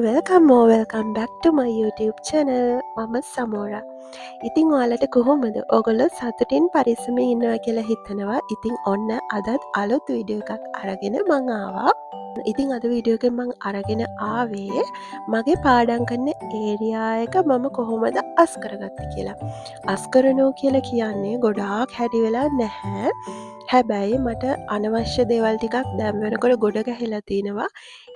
welcome back to my YouTube channel. මම සමෝරා. ඉතින් ඔයාලට කොහොමද? ඔයගොල්ලෝ සතුටින් පරිස්සමෙන් ඉන්නවා කියලා හිතනවා. ඉතින් ඔන්න අදත් අලුත් වීඩියෝ එකක් අරගෙන මං ආවා. ඉතින් අද වීඩියෝ එකෙන් මං අරගෙන ආවේ මගේ පාඩම් කරන ඒරියා එක මම කොහොමද අස් කරගත්තේ කියලා. අස් කරනවා කියලා කියන්නේ ගොඩාක් හැඩි වෙලා නැහැ. හැබැයි මට අනවශ්‍ය දේවල් ටිකක් දැන් වෙනකොට ගොඩ ගැහිලා තිනවා.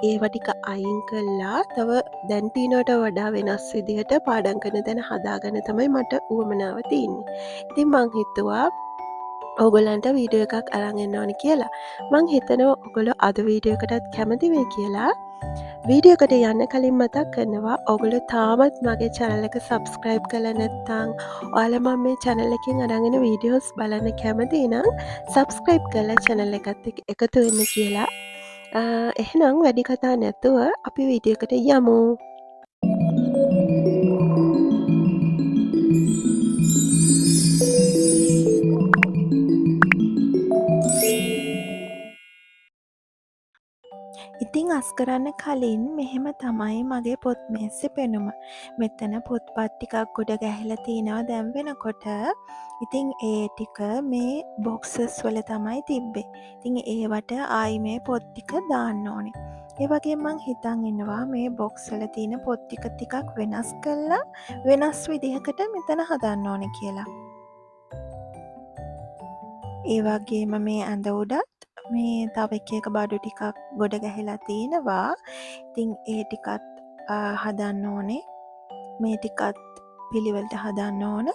ඒවා ටික අයින් කළා තව දැන් තියනවට වඩා වෙනස් විදිහට පාඩම් කරන තැන හදාගන්න තමයි මට උවමනාව තියෙන්නේ. ඉතින් මං හිතුවා ඕගොල්ලන්ට වීඩියෝ එකක් අරන් එන්න ඕනි කියලා. මං හිතනවා ඔයගොල්ලෝ අද වීඩියෝ එකටත් කැමති වෙයි කියලා. වීඩියෝ එකට යන්න කලින් මතක් කරනවා ඔයගොල්ලෝ තාමත් මගේ channel එක subscribe කරලා නැත්නම් ඔයාලා මම මේ channel එකෙන් අරන් එන වීඩියෝස් බලන්න කැමති නම් subscribe කරලා channel එකත් එක්ක එකතු වෙන්න කියලා. එහෙනම් වැඩි කතා නැතුව අපි වීඩියෝ එකට යමු. ඉතිං අස් කරන්න කලින් මෙහෙම තමයි මගේ පොත් මේසෙ පෙනුම. මෙතන පොත්පත් ටිකක් ගොඩ ගැහිලා තිනවා දැන් වෙනකොට. ඉතින් ඒ ටික මේ බොක්සස් වල තමයි තිබ්බේ. ඉතින් ඒවට ආයි මේ පොත් ටික දාන්න ඕනේ. ඒ වගේ මං හිතන් ඉන්නවා මේ බොක්ස් වල තියෙන පොත් ටිකක් වෙනස් කරලා වෙනස් විදිහකට මෙතන හදන්න ඕනේ කියලා. ඒ වගේම මේ ඇඳ උඩත් මේ තව එක බඩු ටිකක් ගොඩ ගැහිලා තියෙනවා. ඉතින් ඒ ටිකත් හදන්න ඕනේ. මේ ටිකත් පිළිවෙලට හදන්න ඕන.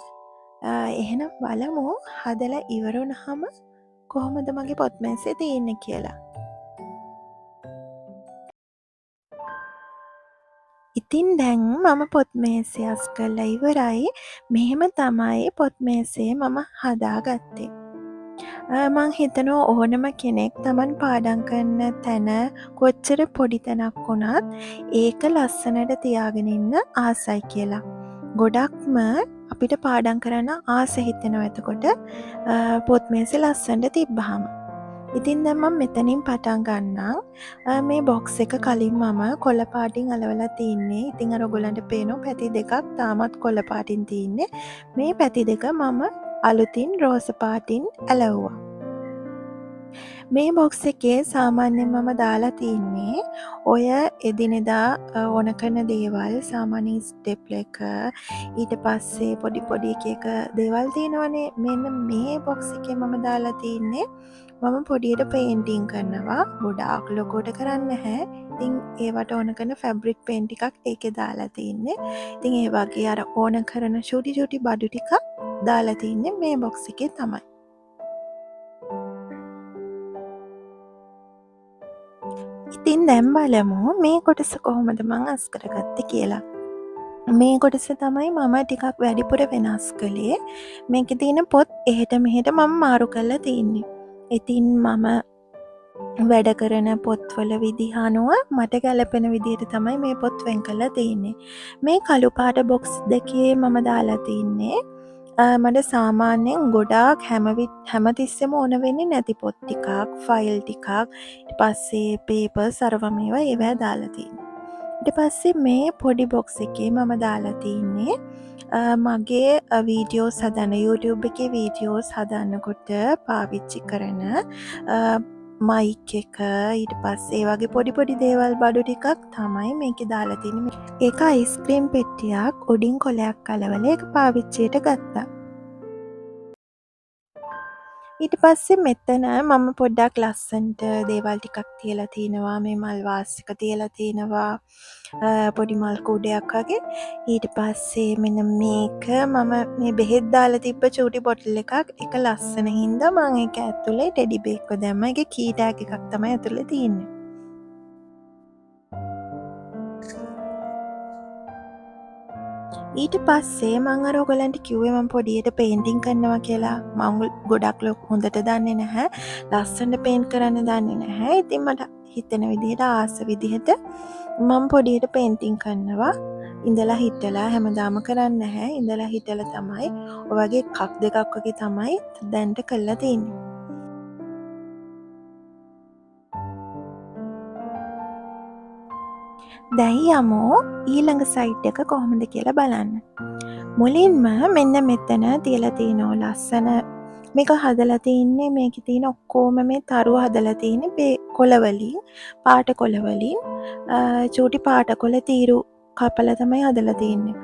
එහෙනම් බලමු හදලා ඉවර වුණාම කොහොමද මගේ පොත් මේසෙ තියෙන්නේ කියලා. ඉතින් දැන් මම පොත් මේසය අස් කරලා ඉවරයි. මෙහෙම තමයි පොත් මේසය මම හදාගත්තේ. මං හිතනවා ඕනම කෙනෙක් තමන් පාඩම් කරන තැන කොච්චර පොඩි තැනක් වුණත් ඒක ලස්සනට තියාගෙන ඉන්න ආසයි කියලා. ගොඩක්ම අපිට පාඩම් කරන්න ආස හිතෙනවා එතකොට පොත් මේසෙ ලස්සනට තිබ්බහම. ඉතින් දැන් මම මෙතනින් පටන් ගන්නම්. මේ බොක්ස් එක කලින් මම කොළ පාටින් අලවලා තින්නේ. ඉතින් අර ඔයගොල්ලන්ට පේනවා පැති දෙකක් තාමත් කොළ පාටින් තින්නේ. මේ පැති දෙක මම අලුතින් රෝස පාටින් ඇලවුවා. මේ බොක්ස් එකේ සාමාන්‍යයෙන් මම දාලා තින්නේ ඔය එදිනෙදා ඕන කරන දේවල් සාමාන්‍ය ස්ටෙප්ලර් එක ඊට පස්සේ පොඩි පොඩි එක දේවල් තියෙනවනේ. මෙන්න මේ බොක්ස් එකේ මම දාලා තින්නේ මම පොඩියට පේන්ටිං කරනවා. ගොඩාක් ලොකුවට කරන්නේ නැහැ. ඉතින් ඒවට ඕන කරන ෆැබ්‍රික් පේන්ට් ටිකක් ඒකේ දාලා තින්නේ. ඉතින් ඒ වගේ අර ඕන කරන චුටි බඩු ටිකක් දාලා තින්නේ මේ බොක්ස් එකේ තමයි. ඉතින් දැන් බලමු මේ කොටස කොහොමද මං අස් කරගත්තේ කියලා. මේ කොටස තමයි මම ටිකක් වැඩිපුර වෙනස් කළේ. මේකේ තියෙන පොත් එහෙට මෙහෙට මම මාරු කරලා තින්නේ. ඉතින් මම වැඩ කරන පොත්වල විදිහ අනුව මට ගැලපෙන විදිහට තමයි මේ පොත් වෙන් කරලා තින්නේ. මේ කළු පාට බොක්ස් දෙකේ මම දාලා තින්නේ මට සාමාන්‍යයෙන් ගොඩාක් හැමතිස්සෙම ඕන වෙන්නේ නැති පොත් ටිකක්, ෆයිල් ටිකක්, ඊට පස්සේ පේපර්ස් අරවා මේවා ඒවා දාලා තින්නේ. ඊට පස්සේ මේ පොඩි බොක්ස් එකේ මම දාලා තින්නේ මගේ වීඩියෝස් හදන්න YouTube එකේ වීඩියෝස් හදන්නකොට පාවිච්චි කරන මයික් එක ඊට පස්සේ වගේ පොඩි දේවල් බඩු ටිකක් තමයි මේකේ දාලා තින්නේ. ඒක අයිස්ක්‍රීම් පෙට්ටියක් උඩින් කොලයක් අලවලා ඒක පාවිච්චියට ගත්තා. ඊට පස්සේ මෙතන මම පොඩ්ඩක් ලස්සනට දේවල් ටිකක් තියලා තිනවා. මේ මල් වාස් එක තියලා තිනවා. පොඩි මල් කූඩයක් වගේ. ඊට පස්සේ මෙන්න මේක මම මේ බෙහෙත් දාලා තිබ්බ චූටි බොටල් එකක්. ඒක ලස්සන හින්දා මම ඒක ඇතුලේ ටෙඩි බේර් එක දැම්මා. ඒකේ කී ටැග් එකක් තමයි ඇතුලේ තියෙන්නේ. ඊට පස්සේ මං අර ඔයගලන්ට කිව්වේ මම පොඩියට පේන්ටිං කරනවා කියලා. මම ගොඩක් හොඳට දන්නේ නැහැ. ලස්සනට පේන්ට් කරන්න දන්නේ නැහැ. ඉතින් මට හිතෙන විදිහට ආස විදිහට මම පොඩියට පේන්ටිං කරනවා. ඉඳලා හිටලා හැමදාම කරන්නේ නැහැ. ඉඳලා හිටලා තමයි ඔය වගේ එකක් දෙකක් වගේ තමයි දැන්ට කරලා තියෙන්නේ. දැන් යමු ඊළඟ සයිට් එක කොහොමද කියලා බලන්න. මුලින්ම මෙන්න මෙතන තියලා තියෙනවා ලස්සන මේක හදලා තින්නේ මේකේ තියෙන ඔක්කොම මේ තරු හදලා තින්නේ කොළවලින් පාට කොළවලින් චූටි පාට කොළ තීරු කපලා තමයි හදලා තින්නේ.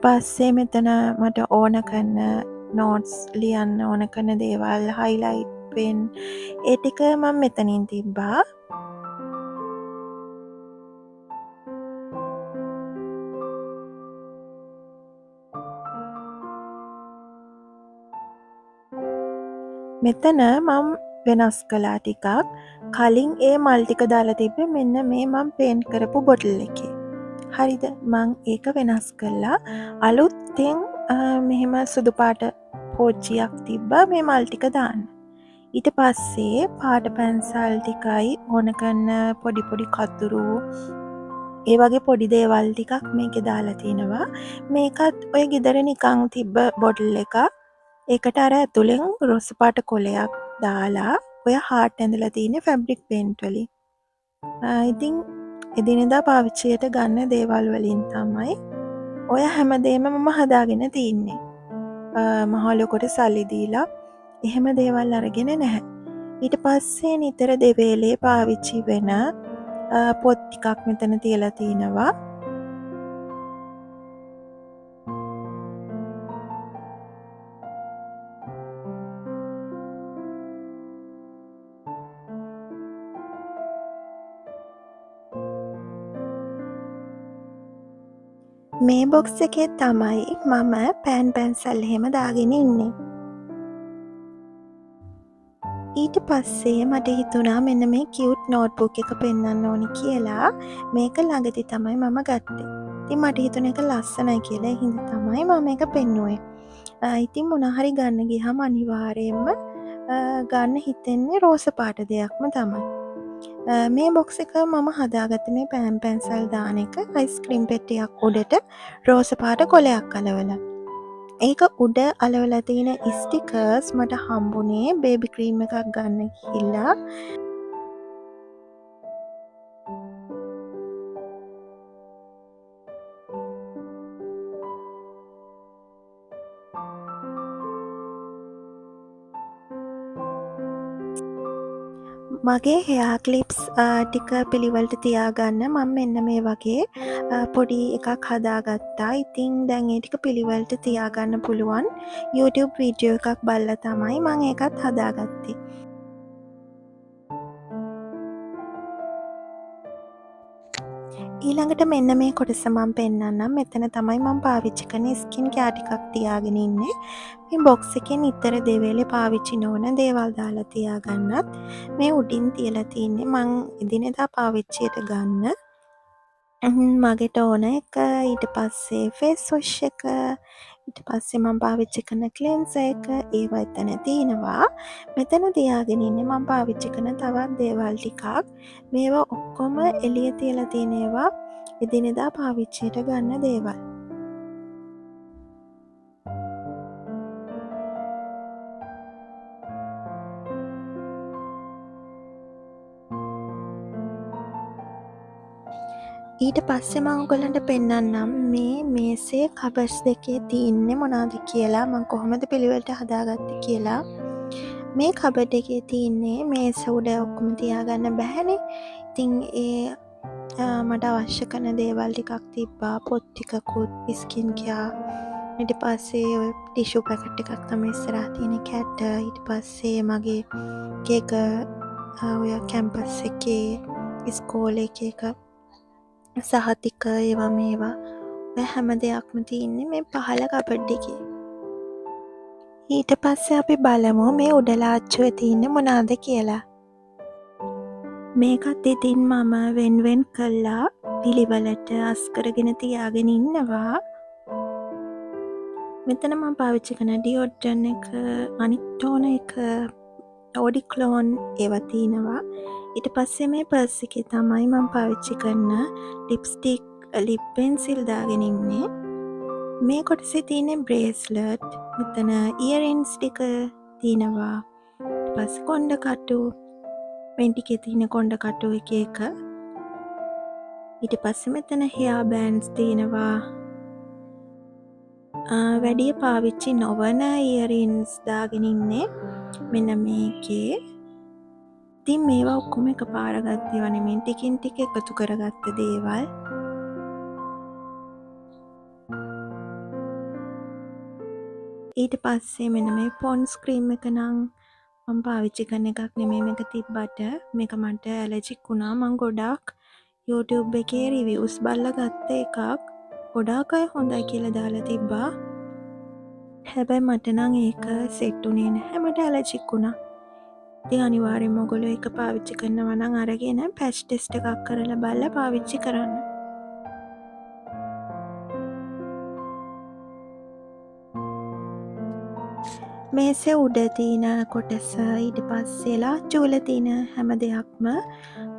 පස්සේ මෙතන මට ඕන කරන නෝට්ස් ලියන්න ඕන කරන දේවල් හයිලයිට් පෙන් ඒ ටික මම මෙතනින් තිබ්බා. මෙතන මම වෙනස් කළා ටිකක්. කලින් ඒ මල් ටික දාලා තිබ්බේ මෙන්න මේ මම පේන්ට් කරපු බොටල් එකේ. හරිද? මං ඒක වෙනස් කළා. අලුතෙන් මෙහෙම සුදු පාට පෝච්චියක් තිබ්බා මේ මල් ටික දාන්න. ඊට පස්සේ පාට පැන්සල් ටිකයි ඕන කරන පොඩි පොඩි කතුරු ඒ වගේ පොඩි දේවල් ටිකක් මේකේ දාලා තිනවා. මේකත් ඔය ගෙදර නිකන් තිබ්බ බොටල් එකක්. ඒකට අර ඇතුලෙන් රොස පාට කොලයක් දාලා ඔය හාට් ඇඳලා තියෙන ෆැබ්‍රික් පේන්ට් වලින්. ඉතින් එදිනෙදා පාවිච්චියට ගන්න දේවල් වලින් තමයි ඔය හැමදේම මම හදාගෙන තින්නේ. මහලොකොට සල්ලි දීලා එහෙම දේවල් අරගෙන නැහැ. ඊට පස්සේ නිතර දෙවේලේ පාවිච්චි වෙන පොත් ටිකක් මෙතන තියලා තිනවා. මේ බොක්ස් එකේ තමයි මම පෑන් පැන්සල් එහෙම දාගෙන ඉන්නේ. ඊට පස්සේ මට හිතුණා මෙන්න මේ කියුට් නෝට්බුක් එක පෙන්වන්න ඕනි කියලා. මේක ළඟදි තමයි මම ගත්තේ. ඉතින් මට හිතුණ එක ලස්සනයි කියලා ඒ හින්දා තමයි මම මේක පෙන්නුවේ. ඉතින් මොනවා හරි ගන්න ගියහම අනිවාර්යයෙන්ම ගන්න හිතෙන්නේ රෝස පාට දෙයක්ම තමයි. මේ බොක්ස් එක මම හදාගත්තේ මේ පෑන් පැන්සල් දාන එක අයිස්ක්‍රීම් පෙට්ටියක් උඩට රෝස පාට කොලයක් අලවලා. ඒක උඩ අලවලා තියෙන ස්ටිකර්ස් මට හම්බුනේ බේබි ක්‍රීම් එකක් ගන්න ගිහිල්ලා. මගේ හෙයා ක්ලිප්ස් ටික පිළිවෙලට තියාගන්න මම මෙන්න මේ වගේ පොඩි එකක් හදාගත්තා. ඉතින් දැන් ඒ ටික පිළිවෙලට තියාගන්න පුළුවන් YouTube වීඩියෝ එකක් බලලා තමයි මම ඒකත් හදාගත්තේ. ඊළඟට මෙන්න මේ කොටස මම පෙන්නන්නම්. මෙතන තමයි මම පාවිච්චි කරන ස්කින් කෙයාර් ටිකක් තියාගෙන ඉන්නේ. මේ බොක්ස් එකේ නිතර දෙවේලේ පාවිච්චි නොවන දේවල් දාලා තියාගන්නත් මේ උඩින් තියලා තින්නේ මං එදිනෙදා පාවිච්චියට ගන්න මගෙට ඕන එක. ඊට පස්සේ ෆේස් වොෂ් එක, ඊට පස්සේ මම පාවිච්චි කරන ක්ලෙන්සර් එක ඒවා එතන තියෙනවා. මෙතන තියාගෙන ඉන්නේ මම පාවිච්චි කරන තවත් දේවල් ටිකක්. මේවා ඔක්කොම එළිය තියලා තියෙන ඒවා එදිනෙදා පාවිච්චියට ගන්න දේවල්. ඊට පස්සේ මම ඔයගලන්ට පෙන්නන්නම් මේ මේසේ කබර්ස් දෙකේ තියෙන්නේ මොනවද කියලා, මම කොහොමද පිළිවෙලට හදාගත්තේ කියලා. මේ කබඩ් එකේ තියෙන්නේ මේස උඩ ඔක්කොම තියාගන්න බැහැනේ. ඉතින් මට අවශ්‍ය කරන දේවල් ටිකක් තිබ්බා. පොත් ටිකකුත්, ස්කින් කෙයාර්, ඊට පස්සේ ඔය ටිෂු පැකට් එකක් තමයි ඉස්සරහා තියෙන කැට. ඊට පස්සේ මගේ කේක ඔය කැම්පස් එකේ ඉස්කෝලේ කේක සහතික ඒවා මේවා ඔය හැම දෙයක්ම තියෙන්නේ මේ පහළ කබඩ් එකේ. ඊට පස්සේ අපි බලමු මේ උඩ ලාච්චුවේ තියෙන්නේ මොනවද කියලා. මේකත් ඉතින් මම වෙන් කළා පිළිවෙලට අස් කරගෙන තියාගෙන ඉන්නවා. මෙතන මම පාවිච්චි කරන ඩියෝඩ්‍රන්ට් එක, අනිටෝන එක, ඔඩික්ලෝන් ඒවා තියෙනවා. ඊට පස්සේ මේ පර්ස් එකේ තමයි මම පාවිච්චි කරන ලිප්ස්ටික්, ලිප් පෙන්සිල් දාගෙන ඉන්නේ. මේ කොටසේ තියෙන බ්‍රේස්ලට්, මෙතන ඉයරින්ස් ටික තියෙනවා. ඊට පස්සේ කොණ්ඩ කටු, මේ ටිකේ තියෙන කොණ්ඩ කටු එක එක. ඊට පස්සේ මෙතන හෙයා බෑන්ඩ්ස් තියෙනවා. වැඩිය පාවිච්චි නොවන ඉයරින්ස් දාගෙන ඉන්නේ මෙන්න මේකේ. ඉතින් මේවා ඔක්කොම එකපාර ගත්ත ඒවා නෙමෙයි, ටිකින් ටික එකතු කරගත්ත දේවල්. ඊට පස්සේ මෙන්න මේ පොන්ඩ්ස් ක්‍රීම් එක නම් මම පාවිච්චි කරන එකක් නෙමෙයි. මේක තිබ්බට මේක මට ඇලර්ජික් වුණා. මම ගොඩාක් YouTube එකේ රිවිව්ස් බලලා ගත්ත එකක්. ගොඩාක් අය හොඳයි කියලා දාලා තිබ්බා. හැබැයි මට නම් ඒක සෙට් උනේ නැහැ. මට ඇලර්ජික් වුණා. ඉතින් අනිවාර්යෙන්ම ඔයගොල්ලෝ ඒක පාවිච්චි කරනවා නම් අරගෙන පැච් ටෙස්ට් එකක් කරලා බලලා පාවිච්චි කරන්න. මේසේ උඩ තියෙන කොටස, ඊට පස්සේ ලාච්චු වල තියෙන හැම දෙයක්ම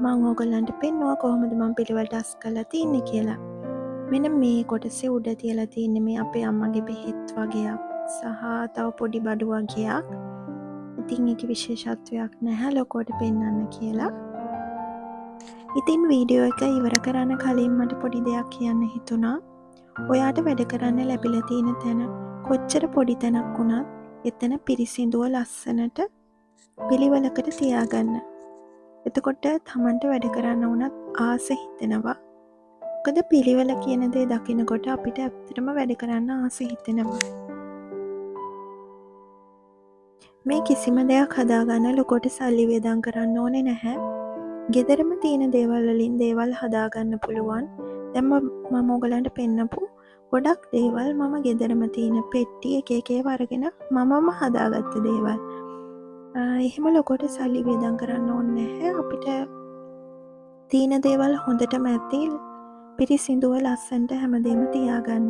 මම ඔයගලන්ට පෙන්නුවා කොහොමද මම පිළිවෙලට අස් කරලා තින්නේ කියලා. මෙන්න මේ කොටසේ උඩ තියලා තින්නේ මේ අපේ අම්මගේ බෙහෙත් වගේක් සහ තව පොඩි බඩු වගේක්. ඉතින් ඒක විශේෂත්වයක් නැහැ ලොකුවට පෙන්වන්න කියලා. ඉතින් වීඩියෝ එක ඉවර කරන්න කලින් මට පොඩි දෙයක් කියන්න හිතුණා. ඔයාට වැඩ කරන්න ලැබිලා තියෙන තැන කොච්චර පොඩි තැනක් වුණත් එතන පිරිසිදුව ලස්සනට පිළිවෙලකට තියාගන්න. එතකොට තමන්ට වැඩ කරන්න වුණත් ආස හිතෙනවා. මොකද පිළිවෙල කියන දේ දකිනකොට අපිට ඇත්තටම වැඩ කරන්න ආස හිතෙනවා. මේ කිසිම දෙයක් හදාගන්න ලොකුට සල්ලි වේදම් කරන්න ඕනේ නැහැ. ගෙදරම තියෙන දේවල් වලින් දේවල් හදාගන්න පුළුවන්. දැන් මම ඔයගලන්ට පෙන්නපු ගොඩක් දේවල් මම ගෙදරම තියෙන පෙට්ටි එක එක ඒවා අරගෙන මමම හදාගත්ත දේවල්. එහෙම ලොකුට සල්ලි වේදම් කරන්න ඕනේ නැහැ. අපිට තියෙන දේවල් හොඳටම ඇති පිරිසිදුව ලස්සනට හැමදේම තියාගන්න.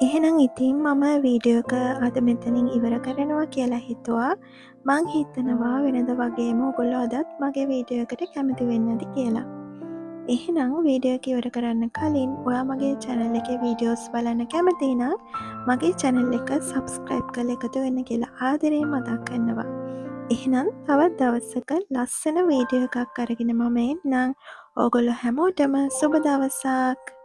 එහෙනම් ඉතින් මම වීඩියෝ එක අද මෙතනින් ඉවර කරනවා කියලා හිතුවා. මං හිතනවා වෙනද වගේම ඔයගොල්ලෝ අදත් මගේ වීඩියෝ එකට කැමති වෙන්නද කියලා. එහෙනම් වීඩියෝ එක ඉවර කරන්න කලින් ඔයා මගේ channel එකේ වීඩියෝස් බලන්න කැමති නම් මගේ channel එක subscribe කරලා එකතු වෙන්න කියලා ආදරයෙන් මතක් කරනවා. එහෙනම් තවත් දවසක ලස්සන වීඩියෝ එකක් අරගෙන මම එන්නම්. ඔයගොල්ලෝ හැමෝටම සුබ දවසක්.